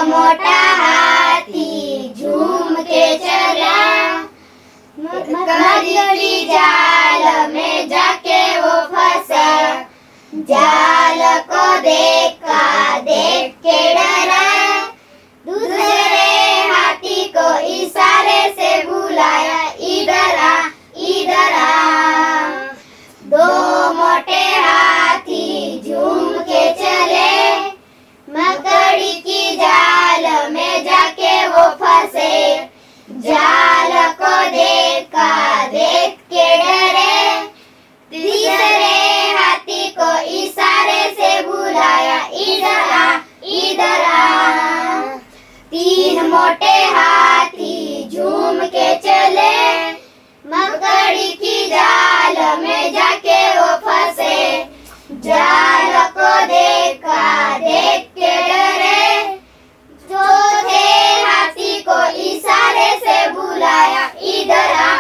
मोटा हाथी झूम के चला, मकड़ी की जाल में जाके वो फंसा, जाल को देखा, देख के डरा, दूसरे हाथी को इशारे से बुलाया, इधर आ, इधर आ। दो मोटे हाथी झूम के चले, मकड़ी की जाल में जाके वो फंसे, जाल को देखा, देख के डरे, तीसरे हाथी को इशारे से बुलाया, इधर आ, इधर आ। तीन मोटे हाथी झूम के चले, मकड़ी की जाल में जाके वो फंसे, जाल को देखा, देख के डरे, चौथे हाथी को इशारे से बुलाया, इधर आ,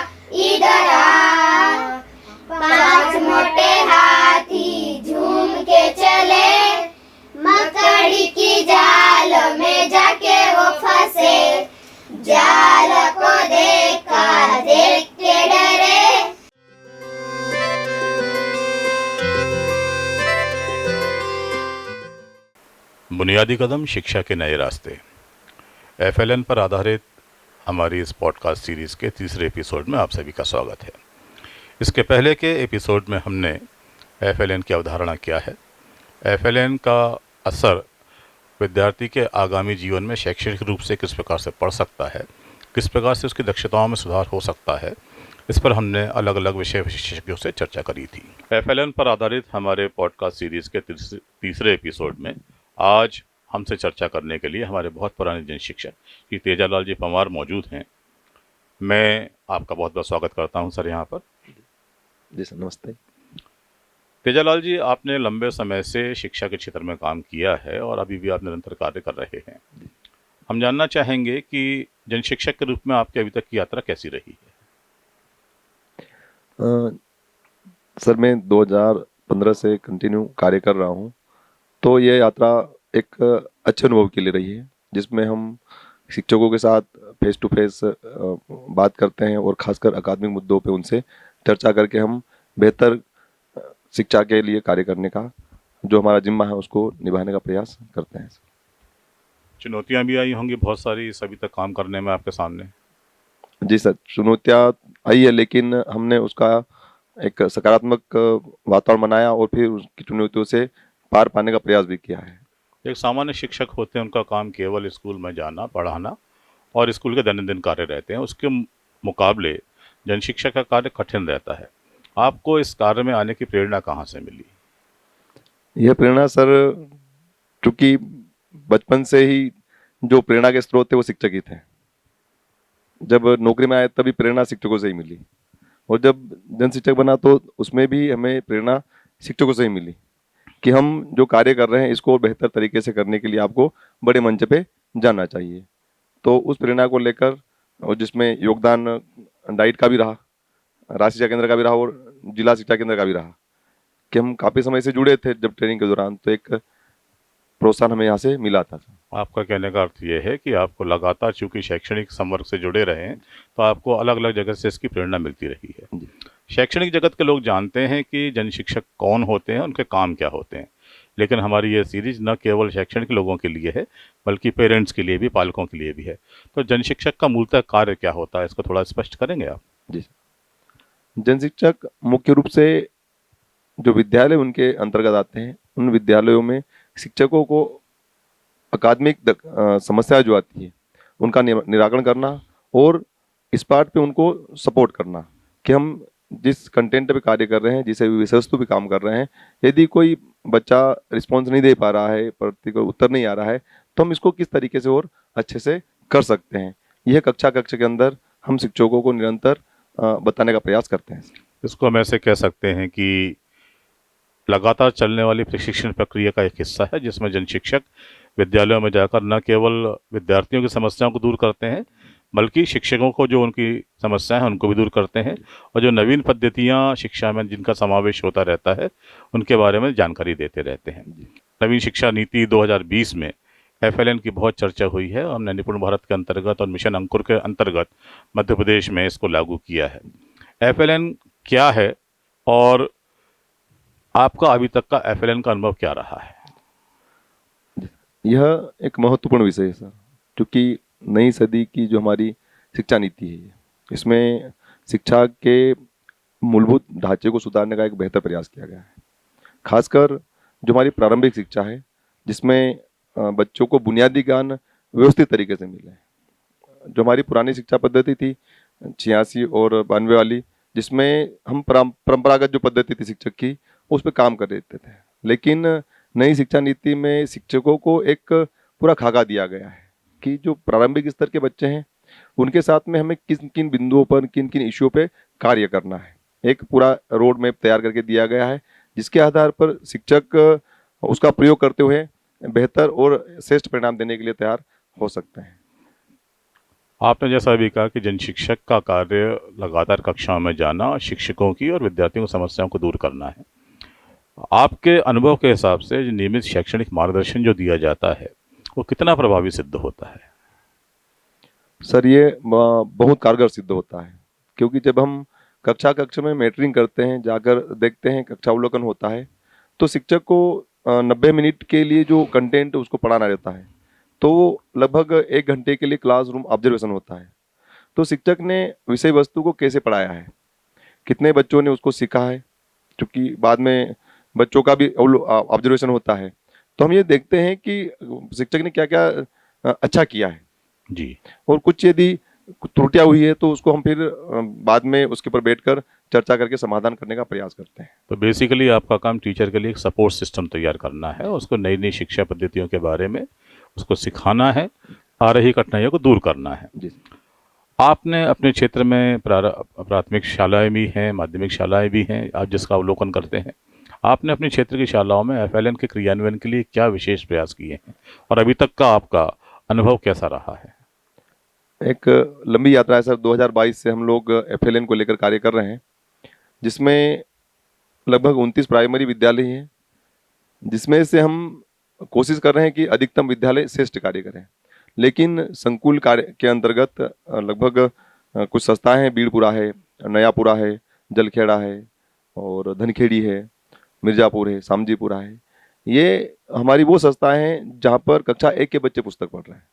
इधर आ। पांच मोटे हाथी झूम के चले, मकड़ी की जाल में जाके वो फंसे, जाल को देखा, देख के डरे। बुनियादी कदम शिक्षा के नए रास्ते। एफएलएन पर आधारित हमारी इस पॉडकास्ट सीरीज़ के तीसरे एपिसोड में आप सभी का स्वागत है। इसके पहले के एपिसोड में हमने एफएलएन की अवधारणा क्या है, एफएलएन का असर विद्यार्थी के आगामी जीवन में शैक्षणिक रूप से किस प्रकार से पढ़ सकता है, किस प्रकार से उसकी दक्षताओं में सुधार हो सकता है, इस पर हमने अलग अलग विषय विशेषज्ञों से चर्चा करी थी। एफएलएन पर आधारित हमारे पॉडकास्ट सीरीज़ के तीसरे एपिसोड में आज हमसे चर्चा करने के लिए हमारे बहुत पुराने जन शिक्षक श्री तेजालाल जी पंवार मौजूद हैं। मैं आपका बहुत बहुत स्वागत करता हूं सर यहाँ पर। जी सर, नमस्ते। तेजालाल जी, आपने लंबे समय से शिक्षा के क्षेत्र में काम किया है और अभी भी आप निरंतर कार्य कर रहे हैं। हम जानना चाहेंगे कि जन शिक्षक के रूप में आपकी अभी तक की यात्रा कैसी रही है? सर, मैं 2015 से कंटिन्यू कार्य कर रहा हूँ, तो ये यात्रा एक अच्छे अनुभव के लिए रही है, जिसमें हम शिक्षकों के साथ फेस टू फेस बात करते हैं और खासकर अकादमिक मुद्दों पे उनसे चर्चा करके हम बेहतर शिक्षा के लिए कार्य करने का जो हमारा जिम्मा है उसको निभाने का प्रयास करते हैं। चुनौतियाँ भी आई होंगी बहुत सारी इस अभी तक काम करने में आपके सामने? जी सर, चुनौतियाँ आई है, लेकिन हमने उसका एक सकारात्मक वातावरण बनाया और फिर उसकी चुनौतियों से पार पाने का प्रयास भी किया है। एक सामान्य शिक्षक होते हैं, उनका काम केवल स्कूल में जाना, पढ़ाना और स्कूल के दैनंदिन कार्य रहते हैं। उसके मुकाबले जन शिक्षक का कार्य कठिन रहता है। आपको इस कार्य में आने की प्रेरणा कहाँ से मिली? यह प्रेरणा सर, चूँकि बचपन से ही जो प्रेरणा के स्रोत थे वो शिक्षक ही थे। जब नौकरी में आए तभी प्रेरणा शिक्षकों से ही मिली, और जब जन शिक्षक बना तो उसमें भी हमें प्रेरणा शिक्षकों से ही मिली कि हम जो कार्य कर रहे हैं इसको बेहतर तरीके से करने के लिए आपको बड़े मंच पे जाना चाहिए। तो उस प्रेरणा को लेकर, और जिसमें योगदान डाइट का भी रहा, राज्य शिक्षा केंद्र का भी रहा और जिला शिक्षा केंद्र का भी रहा, कि हम काफ़ी समय से जुड़े थे जब ट्रेनिंग के दौरान, तो एक प्रोत्साहन हमें यहाँ से मिला था। आपका कहने का अर्थ ये है कि आपको लगातार, चूंकि शैक्षणिक संवर्ग से जुड़े रहे हैं, तो आपको अलग अलग जगह से इसकी प्रेरणा मिलती रही है। शैक्षणिक जगत के लोग जानते हैं कि जन शिक्षक कौन होते हैं, उनके काम क्या होते हैं, लेकिन हमारी ये सीरीज न केवल शैक्षणिक लोगों के लिए है बल्कि पेरेंट्स के लिए भी, पालकों के लिए भी है। तो जन शिक्षक का मूलतः कार्य क्या होता है, इसको थोड़ा स्पष्ट करेंगे आप? जी, जन शिक्षक मुख्य रूप से जो विद्यालय उनके अंतर्गत आते हैं, उन विद्यालयों में शिक्षकों को अकादमिक समस्या जो आती है उनका निराकरण करना और इस पार्ट पे उनको सपोर्ट करना कि हम जिस कंटेंट पे कार्य कर रहे हैं, जिसे विषय वस्तु पे काम कर रहे हैं, यदि कोई बच्चा रिस्पॉन्स नहीं दे पा रहा है, प्रति कोई उत्तर नहीं आ रहा है, तो हम इसको किस तरीके से और अच्छे से कर सकते हैं, यह कक्षा के अंदर हम शिक्षकों को निरंतर बताने का प्रयास करते हैं। इसको हम ऐसे कह सकते हैं कि लगातार चलने वाली प्रशिक्षण प्रक्रिया का एक हिस्सा है, जिसमें जन शिक्षक विद्यालयों में जाकर न केवल विद्यार्थियों की समस्याओं को दूर करते हैं बल्कि शिक्षकों को जो उनकी समस्याएं हैं उनको भी दूर करते हैं, और जो नवीन पद्धतियां शिक्षा में जिनका समावेश होता रहता है उनके बारे में जानकारी देते रहते हैं। नवीन शिक्षा नीति 2020 में एफएलएन की बहुत चर्चा हुई है। हमने निपुण भारत के अंतर्गत और मिशन अंकुर के अंतर्गत मध्य प्रदेश में इसको लागू किया है। एफएलएन क्या है और आपका अभी तक का एफएलएन का अनुभव क्या रहा है? यह एक महत्वपूर्ण विषय है सर, क्योंकि नई सदी की जो हमारी शिक्षा नीति है, इसमें शिक्षा के मूलभूत ढांचे को सुधारने का एक बेहतर प्रयास किया गया है। खासकर जो हमारी प्रारंभिक शिक्षा है, जिसमें बच्चों को बुनियादी ज्ञान व्यवस्थित तरीके से मिले। जो हमारी पुरानी शिक्षा पद्धति थी 86 और 92 वाली, जिसमें हम परंपरागत जो पद्धति थी शिक्षक की, उस पर काम कर देते थे। लेकिन नई शिक्षा नीति में शिक्षकों को एक पूरा खाका दिया गया है कि जो प्रारंभिक स्तर के बच्चे हैं, उनके साथ में हमें किन किन बिंदुओं पर, किन किन इश्यूओं पे कार्य करना है। एक पूरा रोड मैप तैयार करके दिया गया है, जिसके आधार पर शिक्षक उसका प्रयोग करते हुए बेहतर और श्रेष्ठ परिणाम देने के लिए तैयार हो सकते हैं। आपने जैसा भी कहा कि जन शिक्षक का कार्य लगातार कक्षाओं में जाना, शिक्षकों की और विद्यार्थियों की समस्याओं को दूर करना है। आपके अनुभव के हिसाब से जो नियमित शैक्षणिक मार्गदर्शन जो दिया जाता है, वो कितना प्रभावी सिद्ध होता है? सर, ये बहुत कारगर सिद्ध होता है, क्योंकि जब हम कक्षा में मेटरिंग करते हैं, जाकर देखते हैं, कक्षावलोकन होता है, तो शिक्षक को 90 मिनट के लिए जो कंटेंट उसको पढ़ाना रहता है, तो लगभग 1 घंटे के लिए क्लासरूम ऑब्जर्वेशन होता है। तो शिक्षक ने विषय वस्तु को कैसे पढ़ाया है, कितने बच्चों ने उसको सीखा है, क्योंकि बाद में बच्चों का भी ऑब्जर्वेशन होता है, तो हम ये देखते हैं कि शिक्षक ने क्या क्या अच्छा किया है जी। और कुछ यदि त्रुटियां हुई है तो उसको हम फिर बाद में उसके ऊपर बैठकर चर्चा करके समाधान करने का प्रयास करते हैं। तो बेसिकली आपका काम टीचर के लिए एक सपोर्ट सिस्टम तैयार करना है, उसको नई नई शिक्षा पद्धतियों के बारे में उसको सिखाना है, आ रही कठिनाइयों को दूर करना है। जी। आपने अपने क्षेत्र में प्राथमिक शालाएं भी हैं, माध्यमिक शालाएं भी हैं, आप जिसका अवलोकन करते हैं, आपने अपने क्षेत्र की शालाओं में एफएलएन के क्रियान्वयन के लिए क्या विशेष प्रयास किए हैं और अभी तक का आपका अनुभव कैसा रहा है? एक लंबी यात्रा है सर। 2022 से हम लोग एफएलएन को लेकर कार्य कर रहे हैं, जिसमें लगभग 29 प्राइमरी विद्यालय हैं, जिसमें से हम कोशिश कर रहे हैं कि अधिकतम विद्यालय श्रेष्ठ कार्य करें। लेकिन संकुल कार्य के अंतर्गत लगभग कुछ संस्थाएं हैं, बीड़पुरा है, नयापुरा है, जलखेड़ा है और धनखेड़ी है, मिर्जापुर है, सामजीपुरा है। ये हमारी वो संस्थाएं हैं जहाँ पर कक्षा 1 के बच्चे पुस्तक पढ़ रहे हैं।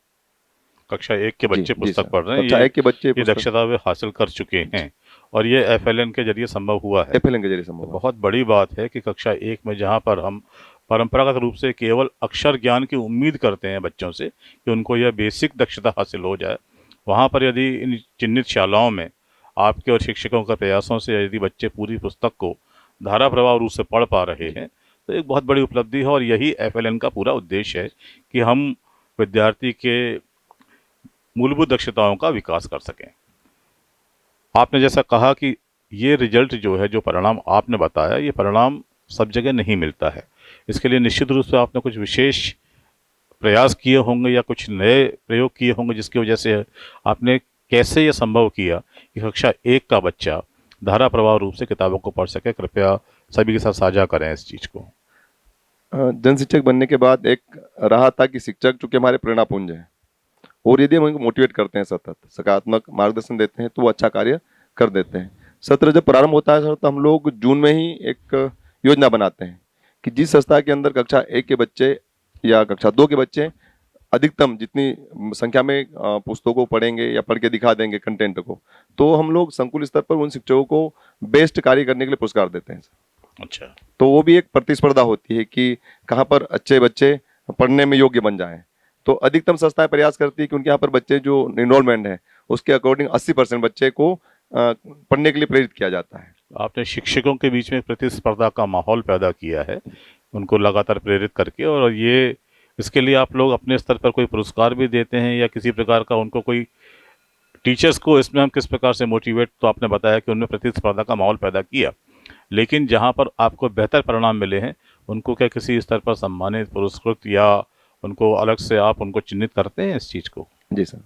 कक्षा 1 के बच्चे पुस्तक पढ़ रहे हैं, कक्षा 1 के बच्चे ये दक्षता वे हासिल कर चुके हैं और ये एफएलएन के जरिए संभव हुआ है। एफएलएन के जरिए संभव हुआ। बहुत बड़ी बात है कि कक्षा 1 में जहाँ पर हम परंपरागत रूप से केवल अक्षर ज्ञान की उम्मीद करते हैं बच्चों से कि उनको यह बेसिक दक्षता हासिल हो जाए, वहाँ पर यदि इन चिन्हित शालाओं में आपके और शिक्षकों के प्रयासों से यदि बच्चे पूरी पुस्तक को धारा प्रवाह रूप से पढ़ पा रहे हैं, तो एक बहुत बड़ी उपलब्धि है। और यही एफएलएन का पूरा उद्देश्य है कि हम विद्यार्थी के मूलभूत दक्षताओं का विकास कर सकें। आपने जैसा कहा कि ये रिजल्ट जो है, जो परिणाम आपने बताया, ये परिणाम सब जगह नहीं मिलता है। इसके लिए निश्चित रूप से आपने कुछ विशेष प्रयास किए होंगे या कुछ नए प्रयोग किए होंगे, जिसकी वजह से आपने कैसे ये संभव किया कि कक्षा 1 का बच्चा धारा प्रवाह रूप से किताबों को पढ़ सके। कृपया सभी के साथ साझा करें इस चीज़ को। जन शिक्षक बनने के बाद एक रहा था कि शिक्षक चूंकि हमारे प्रेरणा पुंज है, और यदि हम उनको मोटिवेट करते हैं, सतत सकारात्मक मार्गदर्शन देते हैं, तो वो अच्छा कार्य कर देते हैं। सत्र जब प्रारंभ होता है सर, तो हम लोग जून में ही एक योजना बनाते हैं कि जिस संस्था के अंदर कक्षा 1 के बच्चे या कक्षा 2 के बच्चे अधिकतम जितनी संख्या में पुस्तकों को पढ़ेंगे या पढ़ के दिखा देंगे कंटेंट को, तो हम लोग संकुल स्तर पर उन शिक्षकों को बेस्ट कार्य करने के लिए पुरस्कार देते हैं सर। अच्छा। तो वो भी एक प्रतिस्पर्धा होती है कि कहाँ पर अच्छे बच्चे पढ़ने में योग्य बन जाएं। तो अधिकतम संस्थाएं प्रयास करती है कि उनके यहाँ पर बच्चे जो इनरोलमेंट है, उसके अकॉर्डिंग 80% बच्चे को पढ़ने के लिए प्रेरित किया जाता है। आपने शिक्षकों के बीच में प्रतिस्पर्धा का माहौल पैदा किया है, उनको लगातार प्रेरित करके, और ये इसके लिए आप लोग अपने स्तर पर कोई पुरस्कार भी देते हैं या किसी प्रकार का उनको कोई टीचर्स को इसमें हम किस प्रकार से मोटिवेट, तो आपने बताया कि उनमें प्रतिस्पर्धा का माहौल पैदा किया, लेकिन जहाँ पर आपको बेहतर परिणाम मिले हैं उनको क्या किसी स्तर पर सम्मानित, पुरस्कृत या उनको अलग से आप उनको चिन्हित करते हैं इस चीज़ को? जी सर,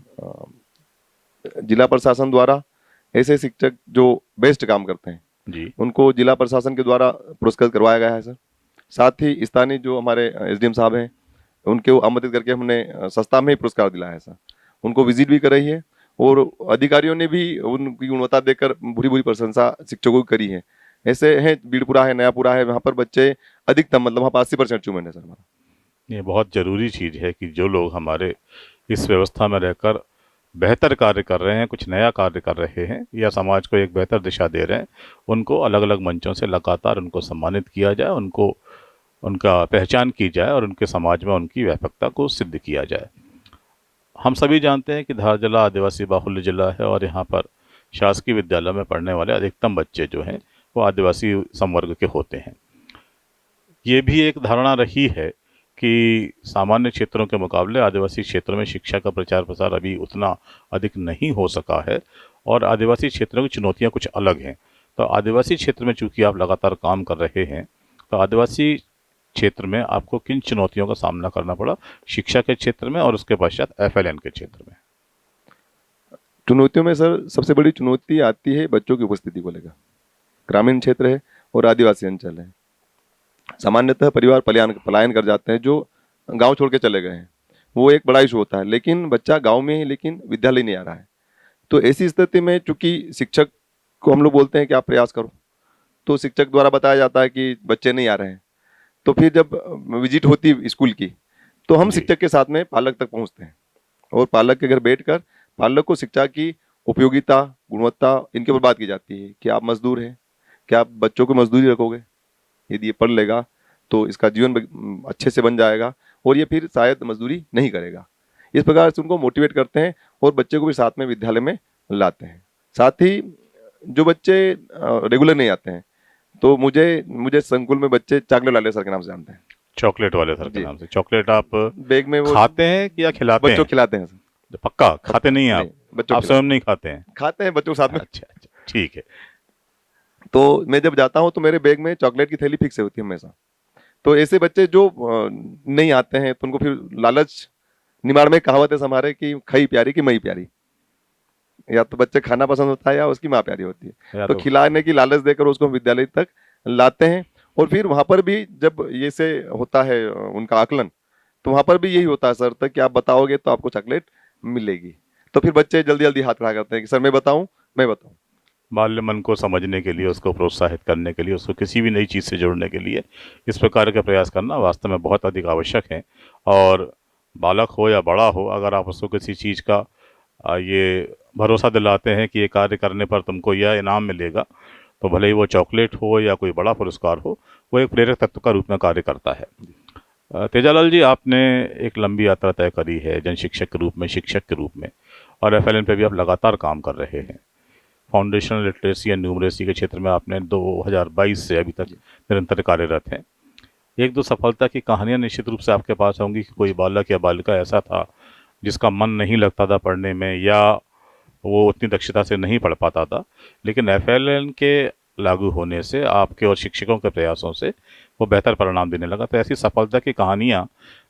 जिला प्रशासन द्वारा ऐसे शिक्षक जो बेस्ट काम करते हैं जी, उनको जिला प्रशासन के द्वारा पुरस्कृत करवाया गया है सर। साथ ही स्थानीय जो हमारे एसडीएम साहब हैं, उनको आमंत्रित करके हमने संस्था में ही पुरस्कार दिलाया है सर। उनको विजिट भी कराई है और अधिकारियों ने भी उनकी गुणवत्ता देखकर बुरी बुरी प्रशंसा शिक्षकों की करी है। ऐसे हैं, बीड़पुरा है, नयापुरा है, वहाँ पर बच्चे अधिकतम मतलब वहाँ पर 80% अचीवमेंट है सर हमारा। ये बहुत ज़रूरी चीज़ है कि जो लोग हमारे इस व्यवस्था में रहकर बेहतर कार्य कर रहे हैं, कुछ नया कार्य कर रहे हैं या समाज को एक बेहतर दिशा दे रहे हैं, उनको अलग अलग मंचों से लगातार उनको सम्मानित किया जाए, उनको उनका पहचान की जाए और उनके समाज में उनकी व्यापकता को सिद्ध किया जाए। हम सभी जानते हैं कि धार जिला आदिवासी बाहुल्य जिला है और यहाँ पर शासकीय विद्यालय में पढ़ने वाले अधिकतम बच्चे जो हैं वो आदिवासी संवर्ग के होते हैं। ये भी एक धारणा रही है कि सामान्य क्षेत्रों के मुकाबले आदिवासी क्षेत्रों में शिक्षा का प्रचार प्रसार अभी उतना अधिक नहीं हो सका है और आदिवासी क्षेत्रों की चुनौतियाँ कुछ अलग हैं। तो आदिवासी क्षेत्र में चूँकि आप लगातार काम कर रहे हैं, तो आदिवासी क्षेत्र में आपको किन चुनौतियों का सामना करना पड़ा शिक्षा के क्षेत्र में और उसके पश्चात FLN के क्षेत्र में? चुनौतियों में सर सबसे बड़ी चुनौती आती है बच्चों की उपस्थिति को लेकर। ग्रामीण क्षेत्र है और आदिवासी अंचल है। सामान्यतः परिवार पलायन कर जाते हैं, जो गांव छोड़ के चले गए हैं, वो एक बड़ा इशू होता है। लेकिन बच्चा गांव में है लेकिन विद्यालय नहीं आ रहा है, तो ऐसी स्थिति में चूंकि शिक्षक को हम लोग बोलते हैं कि आप प्रयास करो, तो शिक्षक द्वारा बताया जाता है कि बच्चे नहीं आ रहे हैं। तो फिर जब विजिट होती स्कूल की, तो हम शिक्षक के साथ में पालक तक पहुंचते हैं और पालक के घर बैठकर पालक को शिक्षा की उपयोगिता, गुणवत्ता इनके ऊपर बात की जाती है कि आप मजदूर हैं, क्या आप बच्चों को मजदूरी रखोगे? यदि ये पढ़ लेगा तो इसका जीवन अच्छे से बन जाएगा और ये फिर शायद मजदूरी नहीं करेगा। इस प्रकार से उनको मोटिवेट करते हैं और बच्चे को भी साथ में विद्यालय में लाते हैं। साथ ही जो बच्चे रेगुलर नहीं आते हैं, तो मुझे संकुल में बच्चे चॉकलेट वाले सर के नाम से जानते हैं। चॉकलेट वाले सर के नाम से? चॉकलेट आप बैग में वो खाते हैं या खिलाते हैं? बच्चों खिलाते हैं सर। पक्का खाते नहीं हैं आप? बच्चों आप स्वयं नहीं खाते हैं? खाते हैं बच्चों के साथ में। अच्छा, ठीक है। तो मैं जब जाता हूँ तो मेरे बैग में चॉकलेट की थैली फिक्स होती है हमेशा। तो ऐसे बच्चे जो नहीं आते हैं तो उनको फिर लालच, निमाड़ में कहावत है हमारे कि खई प्यारी की मई प्यारी, या तो बच्चे खाना पसंद होता है या उसकी माँ प्यारी होती है। तो खिलाने की लालच देकर उसको विद्यालय तक लाते हैं और फिर वहां पर भी जब ये से होता है उनका आकलन, तो वहां पर भी यही होता है सर तक कि आप बताओगे तो आपको चॉकलेट मिलेगी। तो फिर बच्चे जल्दी जल्दी हाथ खड़ा करते हैं कि सर मैं बताऊं। बाल्य मन को समझने के लिए, उसको प्रोत्साहित करने के लिए, उसको किसी भी नई चीज़ से जोड़ने के लिए इस प्रकार का प्रयास करना वास्तव में बहुत अधिक आवश्यक है। और बालक हो या बड़ा हो, अगर आप उसको किसी चीज़ का ये भरोसा दिलाते हैं कि ये कार्य करने पर तुमको यह इनाम मिलेगा, तो भले ही वो चॉकलेट हो या कोई बड़ा पुरस्कार हो, वो एक प्रेरक तत्व का रूप में कार्य करता है। तेजालाल जी, आपने एक लंबी यात्रा तय करी है जन शिक्षक के रूप में, शिक्षक के रूप में, और FLN पे भी आप लगातार काम कर रहे हैं। फाउंडेशनल लिटरेसी एंड न्यूमरेसी के क्षेत्र में आपने 2022 से अभी तक निरंतर कार्यरत हैं। एक दो सफलता की कहानियां निश्चित रूप से आपके पास होंगी कि कोई बालक या बालिका ऐसा था जिसका मन नहीं लगता था पढ़ने में या वो उतनी दक्षता से नहीं पढ़ पाता था, लेकिन FLN के लागू होने से, आपके और शिक्षकों के प्रयासों से वो बेहतर परिणाम देने लगा। तो ऐसी सफलता की कहानियाँ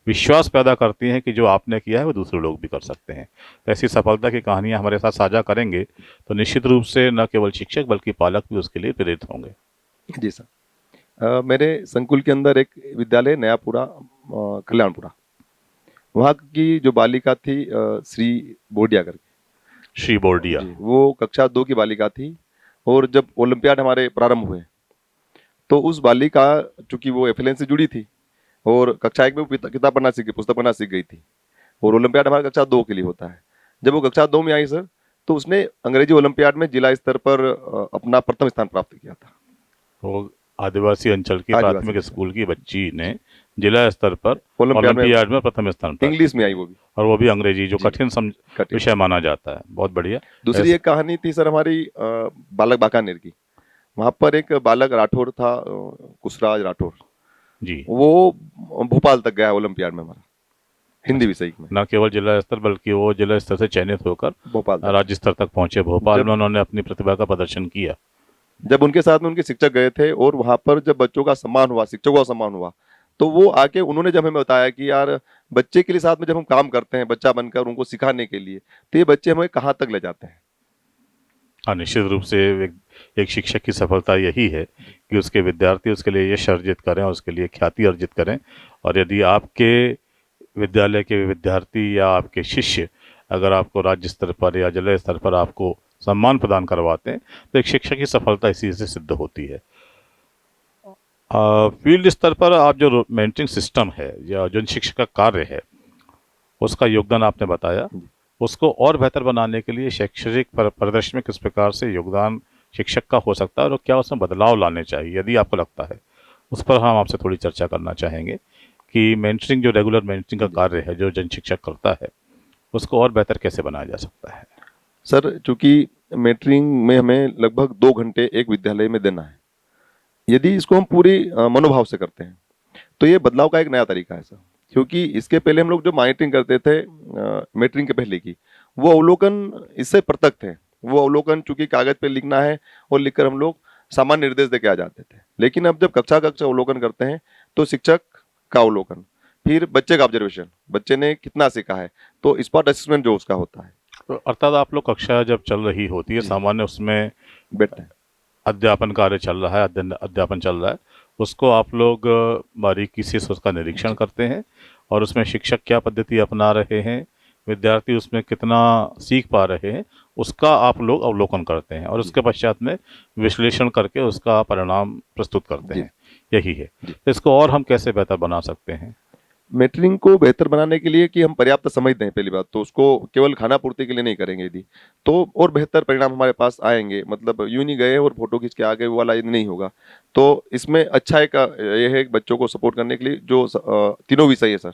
विश्वास पैदा करती हैं कि जो आपने किया है वो दूसरे लोग भी कर सकते हैं। तो ऐसी सफलता की कहानियाँ हमारे साथ साझा करेंगे तो निश्चित रूप से न केवल शिक्षक बल्कि पालक भी उसके लिए प्रेरित होंगे। जी सर, मेरे संकुल के अंदर एक विद्यालय नयापुरा कल्याणपुरा, वहाँ की जो बालिका थी श्री बोर्डिया करके, श्री बोर्डिया, वो कक्षा 2 की बालिका थी। और जब ओलंपियाड हमारे प्रारंभ हुए तो उस बालिका, चूंकि वो FLN से जुड़ी थी और कक्षा 1 में वो किताब पढ़ना सीख गई, पुस्तक पढ़ना सीख गई थी, और ओलंपियाड हमारे कक्षा 2 के लिए होता है। जब वो कक्षा 2 में आई सर, तो उसने अंग्रेजी ओलंपियाड में जिला स्तर पर अपना प्रथम स्थान प्राप्त किया था। वो आदिवासी अंचल की प्राथमिक स्कूल की बच्ची ने जिला स्तर पर ओलंपियाड में प्रथम स्थान, इंग्लिश में आई वो भी, और वो भी अंग्रेजी, जो कठिन विषय माना जाता है। बहुत बढ़िया। दूसरी एक कहानी थी सर हमारी बालक बाकानेर की। वहाँ पर एक बालक राठौर था, कुशराज राठौर जी, वो भोपाल तक गया ओलंपियाड में हमारा हिंदी विषय में। न केवल जिला स्तर बल्कि वो जिला स्तर से चयनित होकर भोपाल राज्य स्तर तक पहुंचे। भोपाल में उन्होंने अपनी प्रतिभा का प्रदर्शन किया। जब उनके साथ में उनके शिक्षक गए थे और वहाँ पर जब बच्चों का सम्मान हुआ, शिक्षकों का सम्मान हुआ, तो वो आके उन्होंने जब हमें बताया कि यार बच्चे के लिए साथ में जब हम काम करते हैं, बच्चा बनकर उनको सिखाने के लिए, तो ये बच्चे हमें कहाँ तक ले जाते हैं। हाँ, निश्चित रूप से एक शिक्षक की सफलता यही है कि उसके विद्यार्थी उसके लिए यश अर्जित करें और उसके लिए ख्याति अर्जित करें। और यदि आपके विद्यालय के विद्यार्थी या आपके शिष्य अगर आपको राज्य स्तर पर या जिला स्तर पर आपको सम्मान प्रदान करवाते हैं तो एक शिक्षक की सफलता इसी से सिद्ध होती है। फील्ड स्तर पर आप जो मेंटरिंग सिस्टम है या जो शिक्षक का कार्य है उसका योगदान आपने बताया, उसको और बेहतर बनाने के लिए शैक्षणिक परिदृश्य में किस प्रकार से योगदान शिक्षक का हो सकता है और क्या उसमें बदलाव लाने चाहिए यदि आपको लगता है, उस पर हम आपसे थोड़ी चर्चा करना चाहेंगे कि मेंटरिंग जो रेगुलर मेंटरिंग का कार्य है जो जन शिक्षक करता है उसको और बेहतर कैसे बनाया जा सकता है। सर, चूंकि मेंटरिंग में हमें लगभग 2 घंटे एक विद्यालय में देना है, यदि इसको हम पूरी मनोभाव से करते हैं तो ये बदलाव का एक नया तरीका है सर। क्योंकि इसके पहले हम लोग जो मॉनिटरिंग करते थे मेंटरिंग के पहले की, वो अवलोकन इससे पृथक थे। वो अवलोकन चूंकि कागज पे लिखना है और लिखकर हम लोग सामान्य निर्देश देके आ जाते थे। लेकिन अब जब कक्षा अवलोकन करते हैं तो शिक्षक का अवलोकन, फिर बच्चे का ऑब्जर्वेशन, बच्चे ने कितना सीखा है, तो स्पॉट असेसमेंट जो उसका होता है। तो अर्थात आप लोग कक्षा जब चल रही होती है सामान्य उसमें बैठते हैं, अध्यापन कार्य चल रहा है, अध्यापन चल रहा है, उसको आप लोग बारीकी से उसका निरीक्षण करते हैं और उसमें शिक्षक क्या पद्धति अपना रहे हैं, विद्यार्थी उसमें कितना सीख पा रहे हैं, उसका आप लोग अवलोकन करते हैं और उसके पश्चात में विश्लेषण करके उसका परिणाम प्रस्तुत करते हैं, यही है। तो इसको और हम कैसे बेहतर बना सकते हैं? मेंटरिंग को बेहतर बनाने के लिए कि हम पर्याप्त समय दें, पहली बात तो उसको केवल खाना पूर्ति के लिए नहीं करेंगे यदि, तो और बेहतर परिणाम हमारे पास आएंगे। मतलब यूं नहीं गए और फोटो खींच के आ गए, वो वाला यदि नहीं होगा। तो इसमें अच्छा एक ये है बच्चों को सपोर्ट करने के लिए जो तीनों विषय है सर,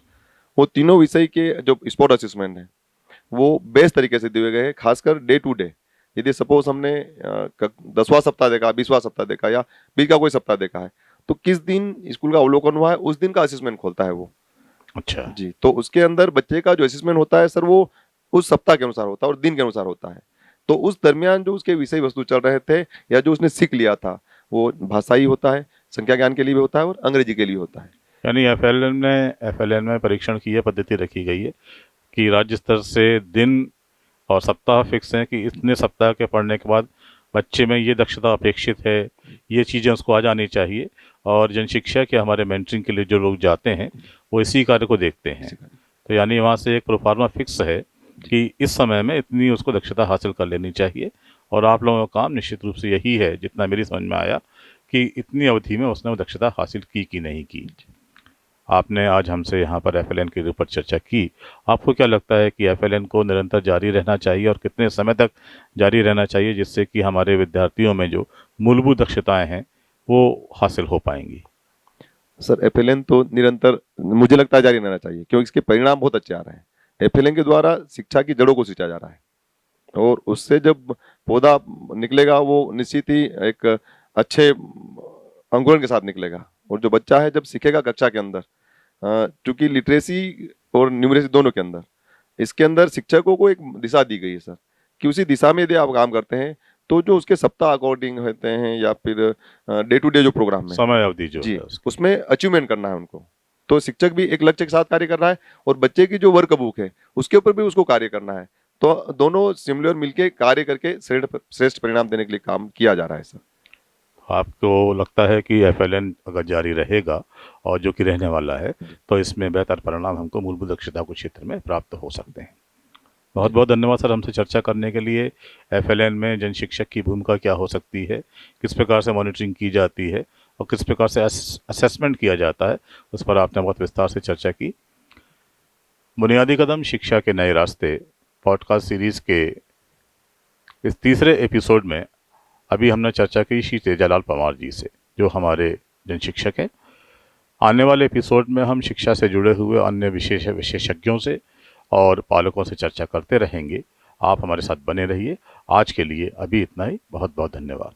वो तीनों विषय के जो स्पॉट असेसमेंट है वो बेस्ट तरीके से दिए गए हैं। खासकर डे टू डे, यदि सपोज हमने 10वां सप्ताह देखा, 20वां सप्ताह देखा या बीच का कोई सप्ताह देखा है, तो किस दिन स्कूल का अवलोकन हुआ है उस दिन का असेसमेंट खोलता है वो। अच्छा जी, तो उसके अंदर बच्चे का जो असेसमेंट होता है सर, वो उस सप्ताह के अनुसार होता है और दिन के अनुसार होता है। तो उस दरमियान जो उसके विषय वस्तु चल रहे थे या जो उसने सीख लिया था, वो भाषाई होता है, संख्या ज्ञान के लिए भी होता है और अंग्रेजी के लिए होता है। यानी एफएलएन में परीक्षण की यह पद्धति रखी गई है कि राज्य स्तर से दिन और सप्ताह फिक्स हैं कि इतने सप्ताह के पढ़ने के बाद बच्चे में ये दक्षता अपेक्षित है, ये चीज़ें उसको आ जानी चाहिए। और जन शिक्षक या हमारे मेंटरिंग के लिए जो लोग जाते हैं वो इसी कार्य को देखते हैं। तो यानी वहाँ से एक प्रोफार्मा फिक्स है कि इस समय में इतनी उसको दक्षता हासिल कर लेनी चाहिए और आप लोगों का काम निश्चित रूप से यही है, जितना मेरी समझ में आया, कि इतनी अवधि में उसने वो दक्षता हासिल की कि नहीं की। आपने आज हमसे यहाँ पर एफएलएन के ऊपर चर्चा की। आपको क्या लगता है कि एफएलएन को निरंतर जारी रहना चाहिए और कितने समय तक जारी रहना चाहिए जिससे कि हमारे विद्यार्थियों में जो मूलभूत दक्षताएं हैं वो हासिल हो पाएंगी? सर, एफएलएन तो निरंतर मुझे लगता है जारी रहना चाहिए, क्योंकि इसके परिणाम बहुत अच्छे आ रहे हैं। एफएलएन के द्वारा शिक्षा की जड़ों को सींचा जा रहा है और उससे जब पौधा निकलेगा वो निश्चित ही एक अच्छे अंकुरण के साथ निकलेगा। और जो बच्चा है जब सीखेगा कक्षा के अंदर, चूंकि लिटरेसी और न्यूमरेसी दोनों के अंदर, इसके अंदर शिक्षकों को एक दिशा दी गई है सर, कि उसी दिशा में यदि आप काम करते हैं तो जो उसके सप्ताह अकॉर्डिंग होते हैं या फिर डे टू डे जो प्रोग्राम है, समय अवधि जो जी, है उसमें अचीवमेंट करना है उनको। तो शिक्षक भी एक लक्ष्य के साथ कार्य कर रहा है और बच्चे की जो वर्क बुक है उसके ऊपर भी उसको कार्य करना है। तो दोनों सिमिलर मिलके कार्य करके श्रेष्ठ परिणाम देने के लिए काम किया जा रहा है सर। आपको लगता है कि एफएलएन अगर जारी रहेगा और जो कि रहने वाला है तो इसमें बेहतर परिणाम हमको मूलभूत दक्षता के क्षेत्र में प्राप्त हो सकते हैं? बहुत बहुत धन्यवाद सर हमसे चर्चा करने के लिए। एफएलएन में जन शिक्षक की भूमिका क्या हो सकती है, किस प्रकार से मॉनिटरिंग की जाती है और किस प्रकार से असेसमेंट किया जाता है, उस पर आपने बहुत विस्तार से चर्चा की। बुनियादी कदम शिक्षा के नए रास्ते पॉडकास्ट सीरीज़ के इस तीसरे एपिसोड में अभी हमने चर्चा की श्री तेजालाल परमार जी से, जो हमारे जन शिक्षक हैं। आने वाले एपिसोड में हम शिक्षा से जुड़े हुए अन्य विशेषज्ञों से और पालकों से चर्चा करते रहेंगे। आप हमारे साथ बने रहिए। आज के लिए अभी इतना ही। बहुत बहुत धन्यवाद।